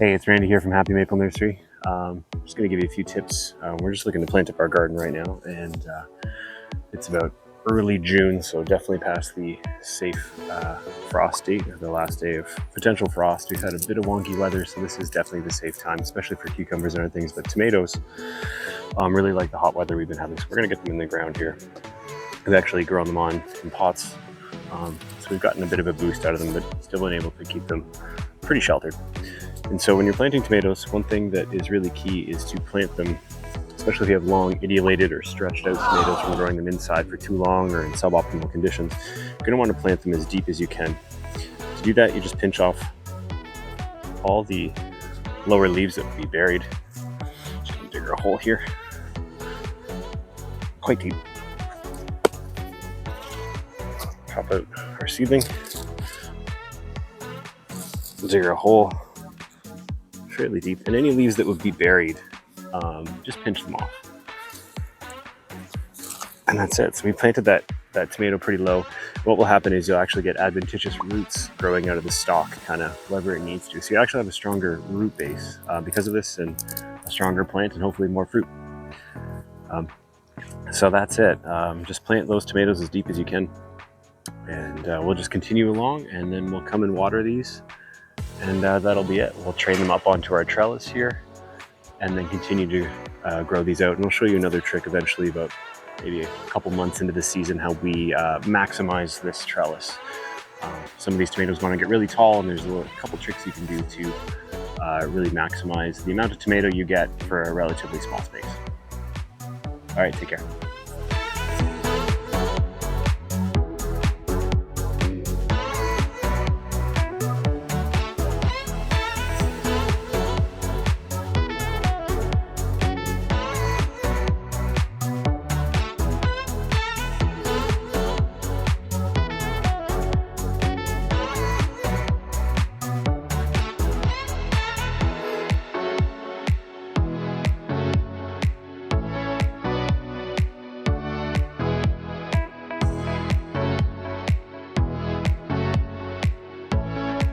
Hey, it's Randy here from Happy Maple Nursery. Just going to give you a few tips. We're just looking to plant up our garden right now, and it's about early June, so definitely past the safe frost date, or the last day of potential frost. We've had a bit of wonky weather, so this is definitely the safe time, especially for cucumbers and other things. But tomatoes really like the hot weather we've been having, so we're going to get them in the ground here. We've actually grown them in pots, so we've gotten a bit of a boost out of them, but still been able to keep them pretty sheltered. And so when you're planting tomatoes, one thing that is really key is to plant them, especially if you have long, ideolated or stretched out tomatoes from growing them inside for too long or in suboptimal conditions. You're going to want to plant them as deep as you can. To do that, you just pinch off all the lower leaves that would be buried. Just going to dig a hole here, quite deep. Pop out our seedling, dig a hole fairly deep, and any leaves that would be buried, just pinch them off. And that's it. So we planted that tomato pretty low. What will happen is you'll actually get adventitious roots growing out of the stalk, kind of wherever it needs to. So you actually have a stronger root base because of this, and a stronger plant, and hopefully more fruit. So that's it. Just plant those tomatoes as deep as you can, and we'll just continue along, and then we'll come and water these. And that'll be it. We'll train them up onto our trellis here and then continue to grow these out. And we'll show you another trick eventually, about maybe a couple months into the season, how we maximize this trellis. Some of these tomatoes want to get really tall, and there's a couple tricks you can do to really maximize the amount of tomato you get for a relatively small space. All right, take care.